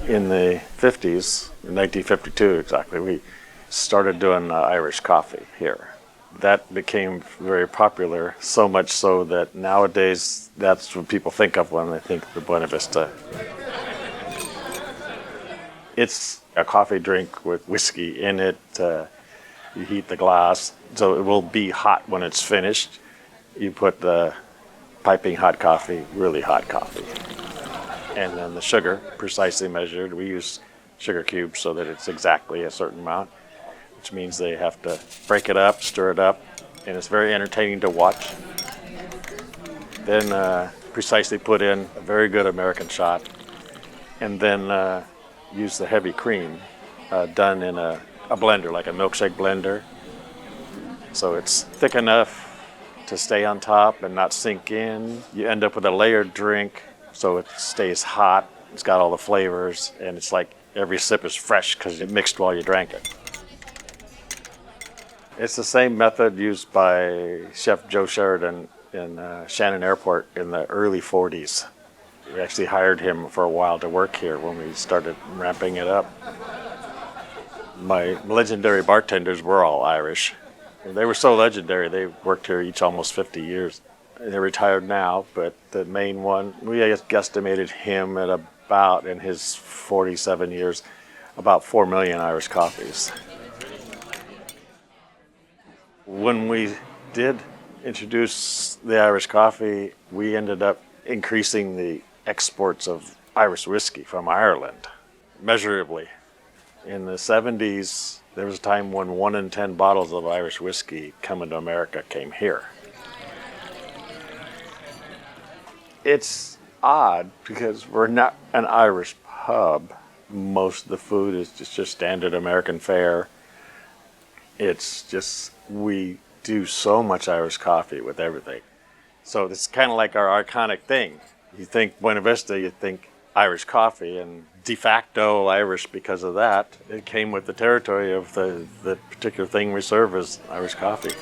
In the 50s, in 1952 exactly, we started doing Irish coffee here. That became very popular, so much so that nowadays that's what people think of when they think of the Buena Vista. It's a coffee drink with whiskey in it. You heat the glass, so it will be hot when it's finished. You put the piping hot coffee, really hot coffee. And then the sugar, precisely measured. We use sugar cubes so that it's exactly a certain amount, which means they have to break it up, stir it up, and it's very entertaining to watch. Then precisely put in a very good American shot, and then use the heavy cream done in a blender, like a milkshake blender. So it's thick enough to stay on top and not sink in. You end up with a layered drink, so it stays hot. It's got all the flavors, and it's like every sip is fresh because it mixed while you drank it. It's the same method used by Chef Joe Sheridan in Shannon Airport in the early 40s. We actually hired him for a while to work here when we started ramping it up. My legendary bartenders were all Irish. They were so legendary, they worked here each almost 50 years. They're retired now, but the main one, we guesstimated him at about, in his 47 years, about 4 million Irish coffees. When we did introduce the Irish coffee, we ended up increasing the exports of Irish whiskey from Ireland measurably. In the 70s, there was a time when 1 in 10 bottles of Irish whiskey coming to America came here. It's odd because we're not an Irish pub. Most of the food is just standard American fare. It's just, we do so much Irish coffee with everything. So it's kind of like our iconic thing. You think Buena Vista, you think Irish coffee, and de facto Irish because of that. It came with the territory of the particular thing we serve as Irish coffee.